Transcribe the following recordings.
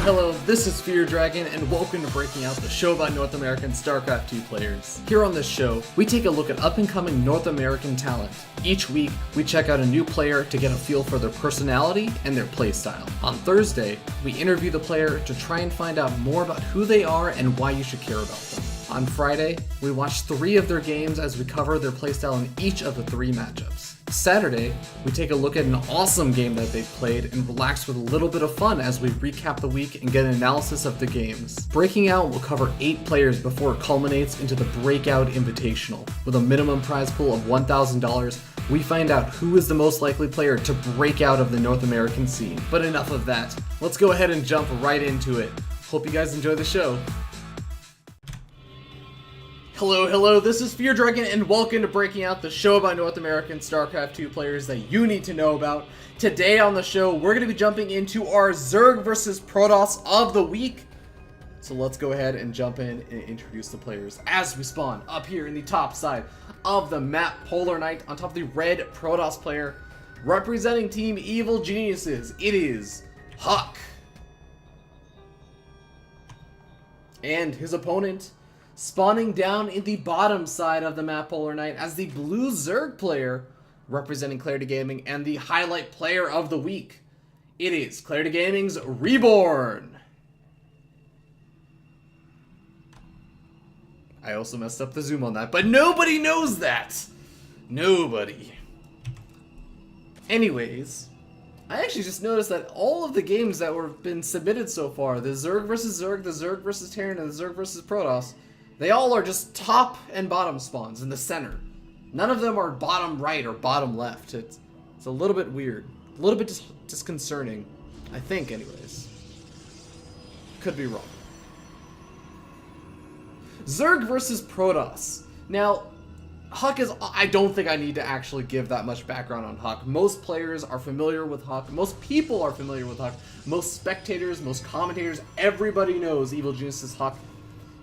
Hello, this is reb0rn, and welcome to Breaking Out, the show about North American StarCraft 2 players. Here on this show, we take a look at up-and-coming North American talent. Each week, we check out a new player to get a feel for their personality and their playstyle. On Thursday, we interview the player to try and find out more about who they are and why you should care about them. On Friday, we watch 3 of their games as we cover their playstyle in each of the 3 matchups. Saturday, we take a look at an awesome game that they've played and relax with a little bit of fun as we recap the week and get an analysis of the games. Breaking Out will cover 8 players before it culminates into the Breakout Invitational. With a minimum prize pool of $1,000, we find out who is the most likely player to break out of the North American scene. But enough of that. Let's go ahead and jump right into it. Hope you guys enjoy the show. Hello, this is reb0rn, and welcome to Breaking Out, the show about North American StarCraft 2 players that you need to know about. Today on the show, we're going to be jumping into our Zerg versus Protoss of the week. So let's go ahead and jump in and introduce the players as we spawn up here in the top side of the map. Polar Knight on top of the red Protoss player. Representing Team Evil Geniuses, it is Huck. And his opponent, spawning down in the bottom side of the map, Polar Knight, as the blue Zerg player, representing Clarity Gaming, and the highlight player of the week. It is Clarity Gaming's reb0rn. I also messed up the zoom on that, but nobody knows that. Nobody. Anyways, I actually just noticed that all of the games that were been submitted so far, the Zerg versus Zerg, the Zerg versus Terran, and the Zerg versus Protoss, they all are just top and bottom spawns in the center. None of them are bottom right or bottom left. It's a little bit weird. A little bit disconcerting. I think, anyways. Could be wrong. Zerg versus Protoss. Now, Huck is... I don't think I need to actually give that much background on Huck. Most players are familiar with Huck. Most people are familiar with Huck. Most spectators, most commentators, everybody knows Evil Geniuses Huck.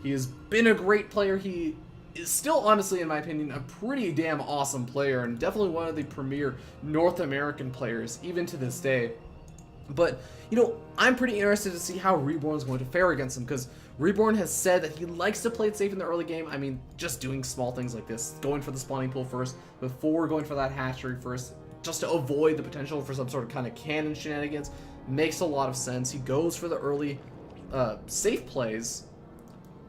He has been a great player. He is still, honestly, in my opinion, a pretty damn awesome player, and definitely one of the premier North American players, even to this day. But, you know, I'm pretty interested to see how reb0rn is going to fare against him, because reb0rn has said that he likes to play it safe in the early game. I mean, just doing small things like this, going for the spawning pool first, before going for that hatchery first, just to avoid the potential for some sort of kind of cannon shenanigans, makes a lot of sense. He goes for the early safe plays,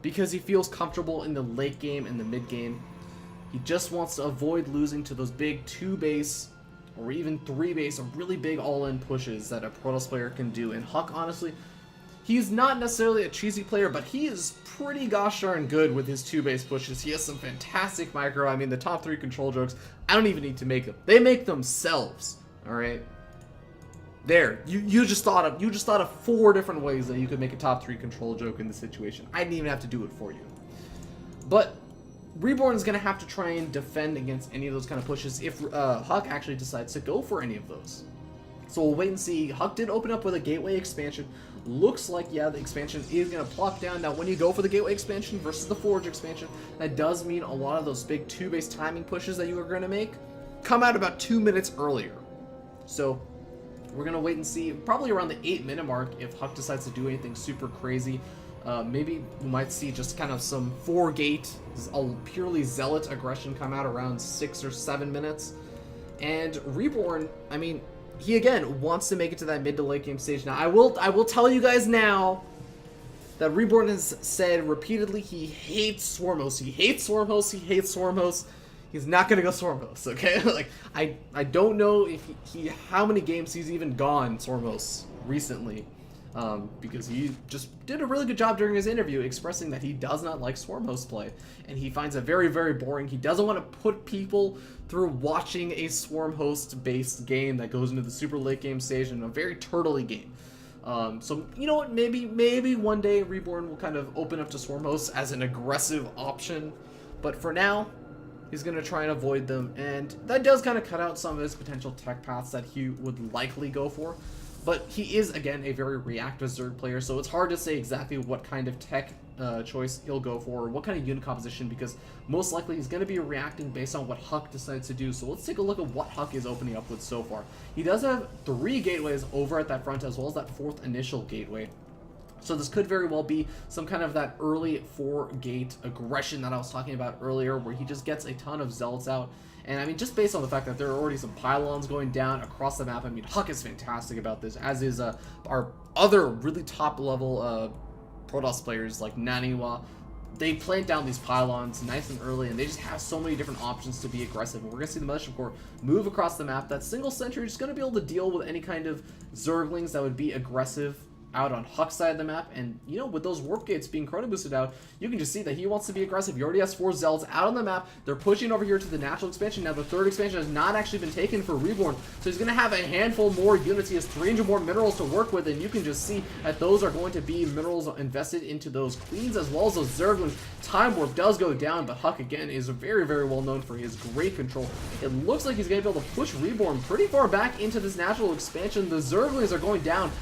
because he feels comfortable in the late game and the mid game. He just wants to avoid losing to those big 2-base or even 3-base or really big all-in pushes that a Protoss player can do. And Huck, honestly, he's not necessarily a cheesy player, but he is pretty gosh darn good with his 2-base pushes. He has some fantastic micro. I mean, the top 3 control jokes, I don't even need to make them. They make themselves, all right? There, you just thought of 4 different ways that you could make a top 3 control joke in this situation. I didn't even have to do it for you. But reb0rn is going to have to try and defend against any of those kind of pushes if Huck actually decides to go for any of those. So we'll wait and see. Huck did open up with a gateway expansion. Looks like, yeah, the expansion is going to plop down. Now, when you go for the gateway expansion versus the forge expansion, that does mean a lot of those big 2-base timing pushes that you are going to make come out about 2 minutes earlier. So we're going to wait and see, probably around the 8-minute mark, if Huck decides to do anything super crazy. Maybe we might see just kind of some 4-gate, purely zealot aggression come out around 6 or 7 minutes. And reb0rn, I mean, he again wants to make it to that mid to late game stage. Now, I will tell you guys now that reb0rn has said repeatedly he hates Swarmhost. He hates Swarmhost. He hates Swarmhost. He's not gonna go Swarmhost, okay? Like, I don't know if how many games he's even gone Swarmhost recently, because he just did a really good job during his interview expressing that he does not like Swarmhost play, and he finds it very, very boring. He doesn't want to put people through watching a Swarmhost-based game that goes into the super late game stage in a very turtley game. So, you know what, maybe one day reb0rn will kind of open up to Swarmhost as an aggressive option, but for now, he's going to try and avoid them, and that does kind of cut out some of his potential tech paths that he would likely go for. But he is, again, a very reactive Zerg player, so it's hard to say exactly what kind of tech choice he'll go for, or what kind of unit composition, because most likely he's going to be reacting based on what Huck decides to do. So let's take a look at what Huck is opening up with so far. He does have 3 gateways over at that front, as well as that 4th initial gateway. So this could very well be some kind of that early 4-gate aggression that I was talking about earlier, where he just gets a ton of zealots out. And I mean, just based on the fact that there are already some pylons going down across the map, I mean, Huck is fantastic about this, as is our other really top-level Protoss players like Naniwa. They plant down these pylons nice and early, and they just have so many different options to be aggressive. And we're going to see the Mothership Core move across the map. That single sentry is going to be able to deal with any kind of Zerglings that would be aggressive out on Huck's side of the map. And, you know, with those warp gates being chrono boosted out, you can just see that he wants to be aggressive. He already has 4 Zealots out on the map. They're pushing over here to the natural expansion. Now, the 3rd expansion has not actually been taken for Reborn, so he's going to have a handful more units. He has 300 more minerals to work with, and you can just see that those are going to be minerals invested into those Queens as well as those Zerglings. Time Warp does go down, but Huck, again, is very, very well known for his great control. It looks like he's going to be able to push Reborn pretty far back into this natural expansion. The Zerglings are going down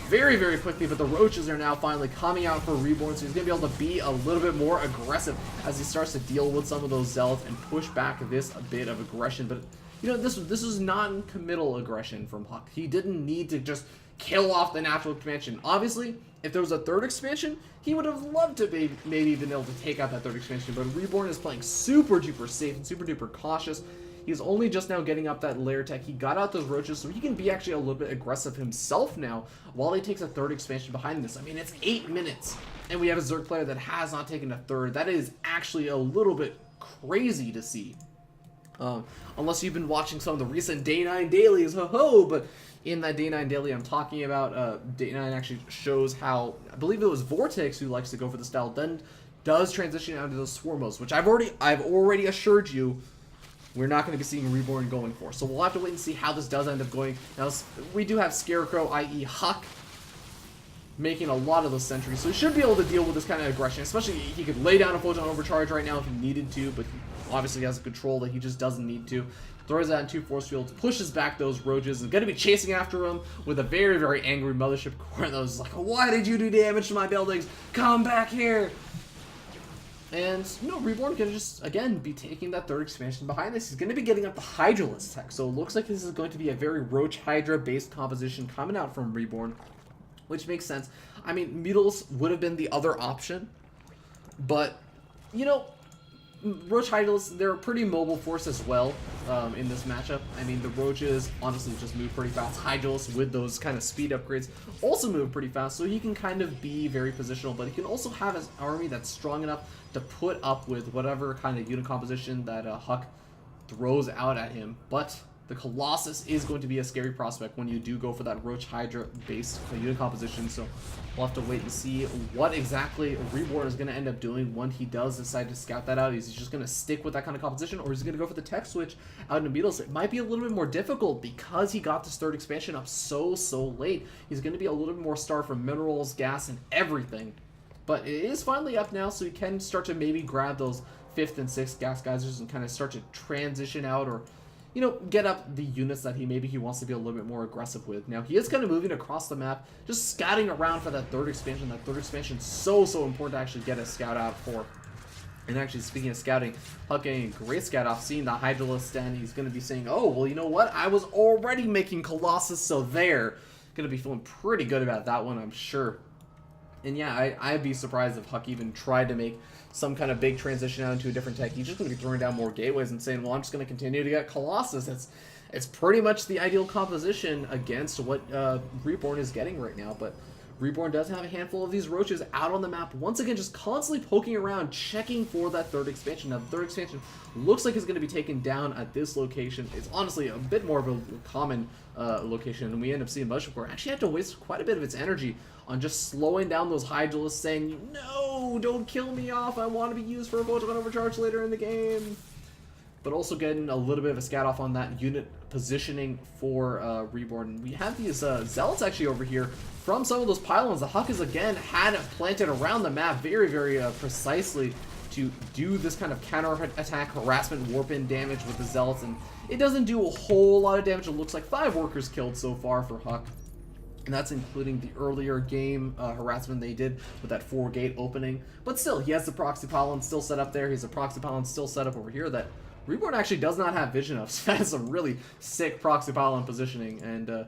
very, very quickly, but the Roaches are now finally coming out for Reborn, so he's going to be able to be a little bit more aggressive as he starts to deal with some of those Zealots and push back this a bit of aggression. But, you know, this is non-committal aggression from Huck. He didn't need to just kill off the natural expansion. Obviously, if there was a 3rd expansion, he would have loved to be maybe been able to take out that 3rd expansion, but Reborn is playing super duper safe and super duper cautious. He's only just now getting up that layer tech. He got out those Roaches, so he can be actually a little bit aggressive himself now while he takes a 3rd expansion behind this. I mean, it's 8 minutes, and we have a Zerg player that has not taken a 3rd. That is actually a little bit crazy to see. Unless you've been watching some of the recent Day 9 dailies, ho-ho, but in that Day 9 daily I'm talking about, Day 9 actually shows how, I believe it was Vortex who likes to go for the style, then does transition out to those swarm modes, which I've already assured you we're not going to be seeing Reborn going for. So we'll have to wait and see how this does end up going. Now, we do have Scarecrow, i.e. Huck, making a lot of those sentries, so he should be able to deal with this kind of aggression, especially he could lay down a Photon Overcharge right now if he needed to, but he obviously has a control that he just doesn't need to. Throws that in 2 force fields, pushes back those Roaches, and going to be chasing after him with a very, very angry Mothership Core that was like, why did you do damage to my buildings? Come back here! And, you know, Reborn can just, again, be taking that 3rd expansion behind this. He's going to be getting up the Hydralisk tech, so it looks like this is going to be a very Roach Hydra-based composition coming out from Reborn, which makes sense. I mean, Mutals would have been the other option, but, you know, Roach Hydralisks, they're a pretty mobile force as well in this matchup. I mean, the Roaches honestly just move pretty fast. Hydralisks with those kind of speed upgrades also move pretty fast, so he can kind of be very positional, but he can also have his army that's strong enough to put up with whatever kind of unit composition that Huck throws out at him. But the Colossus is going to be a scary prospect when you do go for that Roach Hydra based unit composition, so we'll have to wait and see what exactly Reborn is going to end up doing when he does decide to scout that out. Is he just going to stick with that kind of composition, or is he going to go for the tech switch out in Beetles? It might be a little bit more difficult because he got this 3rd expansion up so late. He's going to be a little bit more starved for minerals, gas, and everything. But it is finally up now, so he can start to maybe grab those 5th and 6th gas geysers and kind of start to transition out, or, you know, get up the units that he wants to be a little bit more aggressive with. Now, he is kind of moving across the map, just scouting around for that 3rd expansion. That 3rd expansion is so important to actually get a scout out for. And actually, speaking of scouting, Huck getting a great scout off, seeing the Hydralisk stand, he's going to be saying, oh, well, you know what? I was already making Colossus, so there. Going to be feeling pretty good about that one, I'm sure. And yeah, I'd be surprised if Huck even tried to make some kind of big transition out into a different tech. He's just going to be throwing down more gateways and saying, well, I'm just going to continue to get Colossus. It's pretty much the ideal composition against what Reborn is getting right now. But Reborn does have a handful of these Roaches out on the map, once again just constantly poking around, checking for that 3rd expansion. Now, the 3rd expansion looks like it's going to be taken down at this location. It's honestly a bit more of a common location, and we end up seeing Mothership Core actually have to waste quite a bit of its energy on just slowing down those Hydralisks, saying, no, don't kill me off, I want to be used for a Photon Overcharge later in the game. But also getting a little bit of a scat off on that unit positioning for Reborn. We have these Zealots actually over here from some of those pylons. The Huck is again had planted around the map very, very precisely to do this kind of counter-attack, harassment, warp-in damage with the Zealots, and it doesn't do a whole lot of damage. It looks like 5 workers killed so far for Huck, and that's including the earlier game harassment they did with that 4-gate opening. But still, he has the proxy pylon still set up there. He has a proxy pylon still set up over here that Reborn actually does not have vision of, so that's a really sick proxy pylon positioning, and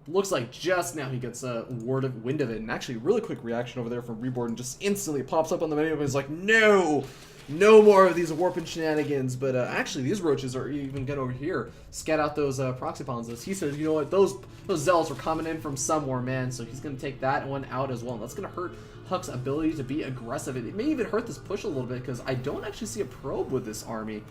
looks like just now he gets a wind of it. And actually, really quick reaction over there from reb0rn, just instantly pops up on the menu and is like, no! No more of these warping shenanigans. But actually, these roaches are even going to over here scat out those proxy pawns. As he says, you know what, those zealots were coming in from somewhere, man. So he's going to take that one out as well. And that's going to hurt Huck's ability to be aggressive. It may even hurt this push a little bit because I don't actually see a probe with this army.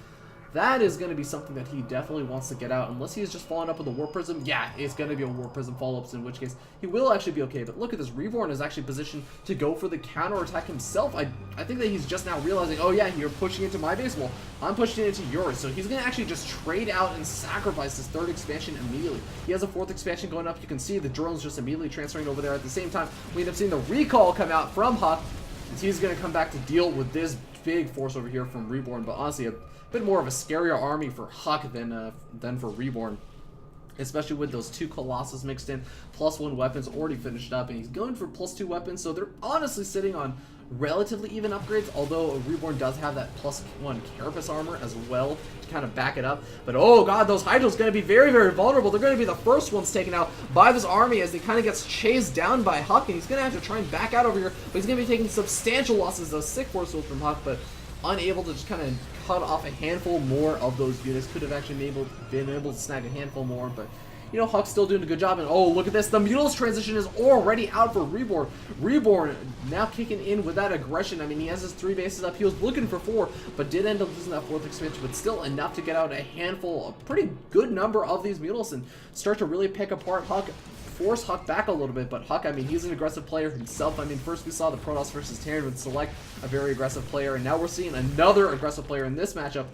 That is going to be something that he definitely wants to get out. Unless he's just following up with a Warp Prism, yeah, it's going to be a Warp Prism follow-ups, in which case he will actually be okay. But look at this, reb0rn is actually positioned to go for the counter-attack himself. I think that he's just now realizing, oh yeah, you're pushing into my base. Well, I'm pushing into yours. So he's going to actually just trade out and sacrifice his 3rd expansion immediately. He has a 4th expansion going up. You can see the drones just immediately transferring over there. At the same time, we end up seeing the recall come out from Huck, and he's going to come back to deal with this big force over here from reb0rn. But honestly, a bit more of a scarier army for Huck than for reb0rn, especially with those 2 Colossus mixed in, +1 weapons already finished up, and he's going for +2 weapons, so they're honestly sitting on relatively even upgrades, although reb0rn does have that +1 Carapace armor as well to kind of back it up. But oh god, those Hydras going to be very, very vulnerable. They're going to be the first ones taken out by this army as he kind of gets chased down by Huck, and he's going to have to try and back out over here, but he's going to be taking substantial losses. Those sick force from Huck, but unable to just kind of cut off a handful more of those units. Could have actually been able to snag a handful more, but you know, Huck's still doing a good job. And oh, look at this, the Mules transition is already out for reb0rn. reb0rn now kicking in with that aggression. I mean, he has his 3 bases up. He was looking for 4, but did end up losing that 4th expansion, but still enough to get out a handful, a pretty good number of these Mules and start to really pick apart Huck, force Huck back a little bit. But Huck, I mean, he's an aggressive player himself. I mean, first we saw the Protoss versus Terran with Select, a very aggressive player, and now we're seeing another aggressive player in this matchup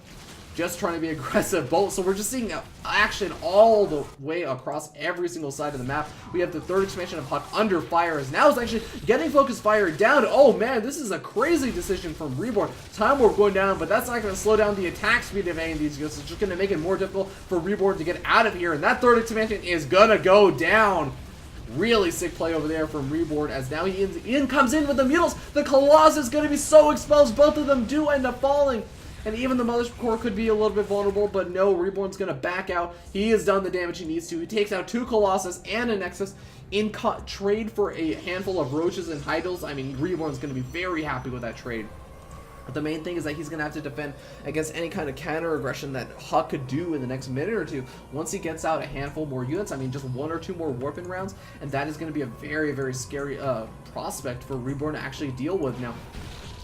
just trying to be aggressive both. So we're just seeing action all the way across every single side of the map. We have the 3rd expansion of Huck under fire, as now it's actually getting focus fire down. Oh man, this is a crazy decision from reb0rn. Time warp going down, but that's not going to slow down the attack speed of any of these units. It's just going to make it more difficult for reb0rn to get out of here, and that 3rd expansion is going to go down. Really sick play over there from reb0rn, as now he comes in with the Mules. The Colossus is going to be so exposed. Both of them do end up falling. And even the Mother's Core could be a little bit vulnerable, but no, reb0rn's going to back out. He has done the damage he needs to. He takes out 2 Colossus and a Nexus in trade for a handful of Roaches and Hydals. I mean, reb0rn's going to be very happy with that trade. But the main thing is that he's going to have to defend against any kind of counter aggression that Huck could do in the next minute or two. Once he gets out a handful more units, I mean, just 1 or 2 more warping rounds, and that is going to be a very, very scary prospect for reb0rn to actually deal with. Now,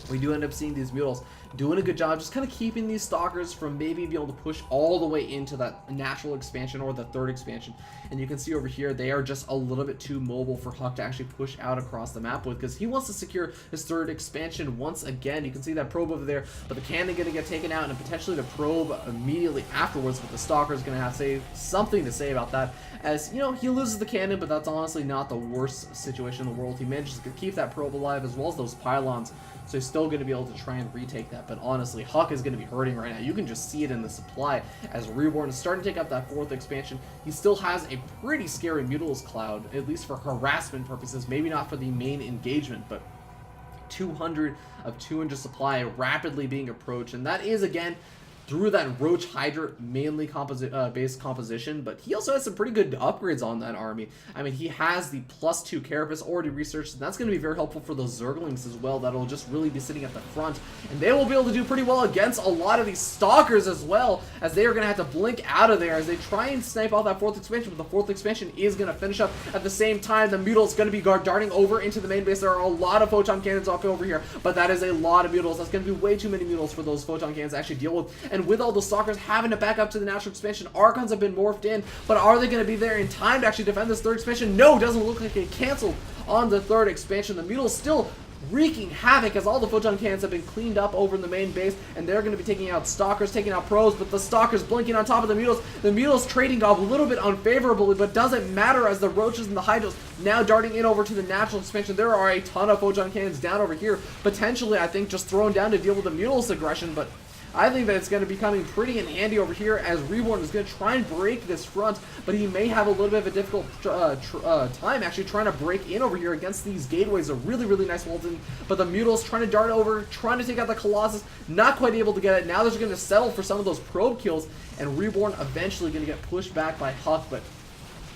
we do end up seeing these Mules doing a good job just kind of keeping these Stalkers from maybe being able to push all the way into that natural expansion or the 3rd expansion. And you can see over here, they are just a little bit too mobile for Huck to actually push out across the map with, because he wants to secure his 3rd expansion once again. You can see that probe over there, but the cannon going to get taken out, and potentially the probe immediately afterwards, but the Stalker is going to have something to say about that. As, you know, he loses the cannon, but that's honestly not the worst situation in the world. He manages to keep that probe alive, as well as those pylons, so he's still going to be able to try and retake that. But honestly, Huck is going to be hurting right now. You can just see it in the supply as reb0rn is starting to take up that 4th expansion. He still has a pretty scary Mules cloud, at least for harassment purposes, maybe not for the main engagement, but 200 of 200 supply rapidly being approached, and that is, again, through that Roach Hydra mainly base composition, but he also has some pretty good upgrades on that army. I mean, he has the +2 Carapace already researched, and that's going to be very helpful for those Zerglings as well. That'll just really be sitting at the front, and they will be able to do pretty well against a lot of these Stalkers as well, as they are going to have to blink out of there as they try and snipe out that 4th expansion, but the 4th expansion is going to finish up. At the same time, the Mutals is going to be darting over into the main base. There are a lot of Photon Cannons off over here, but that is a lot of Mutals. That's going to be way too many Mutals for those Photon Cannons to actually deal with. And with all the Stalkers having to back up to the natural expansion, Archons have been morphed in, but are they going to be there in time to actually defend this 3rd expansion? No, doesn't look like it canceled on the 3rd expansion. The Mutals still wreaking havoc as all the Photon Cannons have been cleaned up over in the main base, and they're going to be taking out Stalkers, taking out Probes, but the Stalkers blinking on top of the Mutals. The Mutals trading off a little bit unfavorably, but doesn't matter as the Roaches and the Hydras now darting in over to the natural expansion. There are a ton of Photon Cannons down over here, potentially, I think, just thrown down to deal with the Mutals' aggression, but I think that it's going to be coming pretty in handy over here as reb0rn is going to try and break this front, but he may have a little bit of a difficult time actually trying to break in over here against these gateways. A really, really nice wall in, but the Mutals trying to dart over, trying to take out the Colossus, not quite able to get it. Now they're going to settle for some of those probe kills, and reb0rn eventually going to get pushed back by Huck, but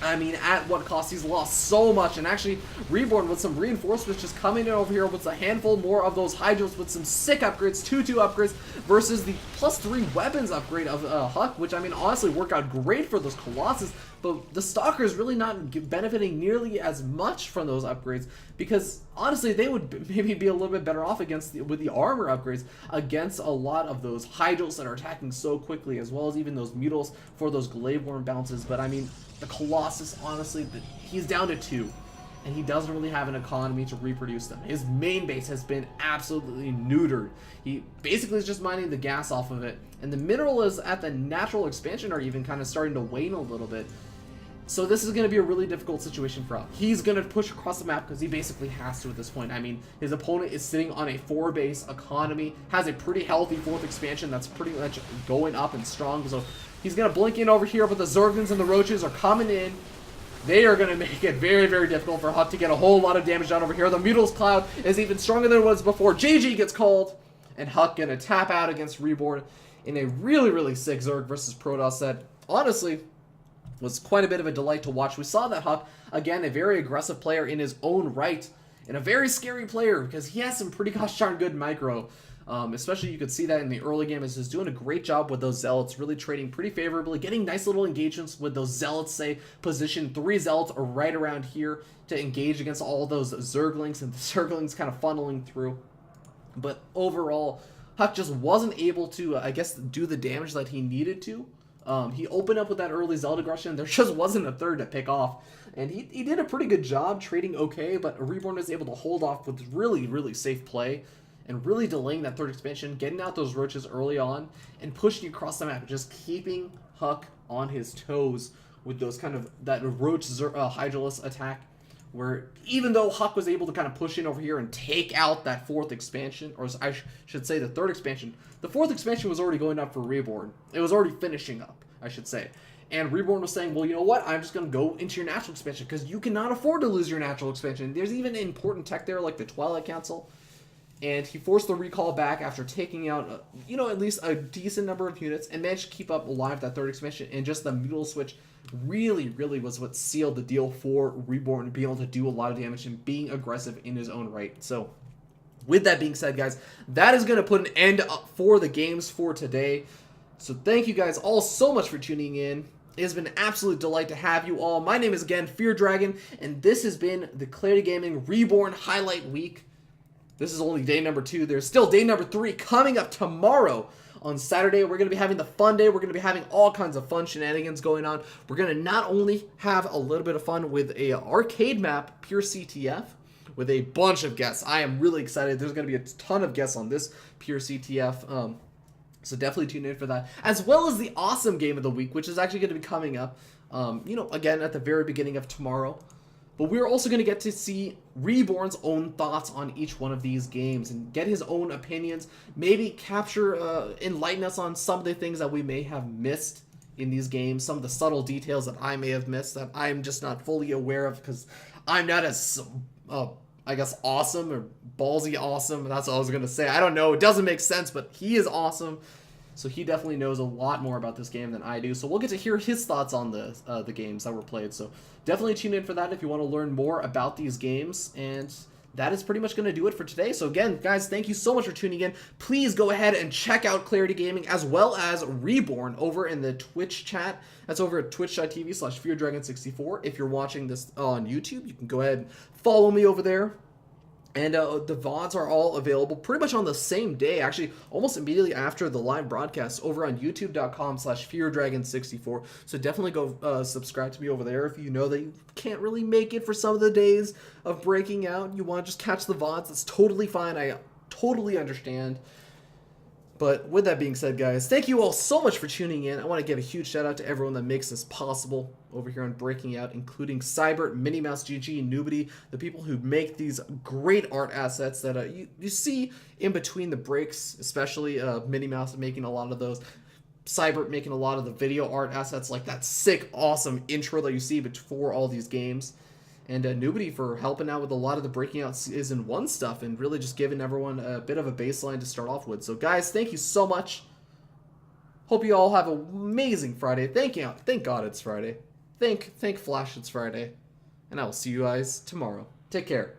I mean, at what cost? He's lost so much. And actually, reb0rn with some reinforcements just coming in over here with a handful more of those Hydros with some sick upgrades, 2-2 upgrades, versus the +3 weapons upgrade of Huck, which, I mean, honestly worked out great for those Colossus. But the Stalker's really not benefiting nearly as much from those upgrades, because honestly, they would maybe be a little bit better off with the armor upgrades against a lot of those Hydros that are attacking so quickly, as well as even those Mutos for those Glaive-Worm bounces. But I mean, the Colossus, honestly, he's down to 2, and he doesn't really have an economy to reproduce them. His main base has been absolutely neutered. He basically is just mining the gas off of it, and the mineral is at the natural expansion are even kind of starting to wane a little bit. So this is going to be a really difficult situation for him. He's going to push across the map because he basically has to at this point. I mean, his opponent is sitting on a 4-base economy, has a pretty healthy 4th expansion that's pretty much going up and strong. So he's going to blink in over here, but the Zerglings and the Roaches are coming in. They are going to make it very, very difficult for Huck to get a whole lot of damage done over here. The Mutal's Cloud is even stronger than it was before. GG gets called, and Huck going to tap out against reb0rn in a really, really sick Zerg versus Protoss set. Honestly, was quite a bit of a delight to watch. We saw that Huck, again, a very aggressive player in his own right, and a very scary player because he has some pretty gosh darn good micro. Especially you could see that in the early game, as he's doing a great job with those Zealots, really trading pretty favorably, getting nice little engagements with those Zealots, say, position 3 Zealots are right around here to engage against all those Zerglings, and the Zerglings kind of funneling through. But overall, Huck just wasn't able to, I guess, do the damage that he needed to. He opened up with that early Zealot aggression. There just wasn't a third to pick off. And he did a pretty good job trading okay, but reb0rn was able to hold off with really, really safe play and really delaying that 3rd expansion, getting out those Roaches early on, and pushing across the map, just keeping Huck on his toes with those kind of, that Roach Hydralis attack, where even though Huck was able to kind of push in over here and take out that 4th expansion, or I should say the 3rd expansion, the 4th expansion was already going up for reb0rn. It was already finishing up, I should say. And reb0rn was saying, well, you know what? I'm just going to go into your natural expansion because you cannot afford to lose your natural expansion. There's even important tech there like the Twilight Council. And he forced the recall back after taking out, you know, at least a decent number of units and managed to keep up alive that 3rd expansion. And just the Mutal Switch really, really was what sealed the deal for reb0rn being able to do a lot of damage and being aggressive in his own right. So with that being said, guys, that is going to put an end for the games for today. So thank you guys all so much for tuning in. It has been an absolute delight to have you all. My name is, again, Fear Dragon, and this has been the Clarity Gaming reb0rn Highlight Week. This is only day number 2. There's still day number 3 coming up tomorrow. On Saturday, we're going to be having the fun day. We're going to be having all kinds of fun shenanigans going on. We're going to not only have a little bit of fun with a arcade map, Pure CTF, with a bunch of guests. I am really excited. There's going to be a ton of guests on this Pure CTF. So definitely tune in for that. As well as the awesome game of the week, which is actually going to be coming up, you know, again, at the very beginning of tomorrow. But we're also going to get to see reb0rn's own thoughts on each one of these games and get his own opinions, maybe capture, enlighten us on some of the things that we may have missed in these games, some of the subtle details that I may have missed that I'm just not fully aware of because I'm not as, I guess, awesome or ballsy awesome. That's what I was going to say. I don't know. It doesn't make sense, but he is awesome. So he definitely knows a lot more about this game than I do. So we'll get to hear his thoughts on the games that were played. So definitely tune in for that if you want to learn more about these games. And that is pretty much going to do it for today. So again, guys, thank you so much for tuning in. Please go ahead and check out Clarity Gaming as well as reb0rn over in the Twitch chat. That's over at twitch.tv/FearDragon64. If you're watching this on YouTube, you can go ahead and follow me over there. And the VODs are all available pretty much on the same day, actually almost immediately after the live broadcast over on youtube.com/FearDragon64. So definitely go subscribe to me over there if you know that you can't really make it for some of the days of breaking out. You want to just catch the VODs. That's totally fine. I totally understand. But with that being said, guys, thank you all so much for tuning in. I want to give a huge shout out to everyone that makes this possible over here on Breaking Out, including Cybert, Minnie Mouse GG, Nubity, the people who make these great art assets that you see in between the breaks, especially Minnie Mouse making a lot of those. Cybert making a lot of the video art assets like that sick, awesome intro that you see before all these games. And Nubity for helping out with a lot of the Breaking Out Season 1 stuff and really just giving everyone a bit of a baseline to start off with. So guys, thank you so much. Hope you all have an amazing Friday. Thank God it's Friday. thank Flash it's Friday. And I will see you guys tomorrow. Take care.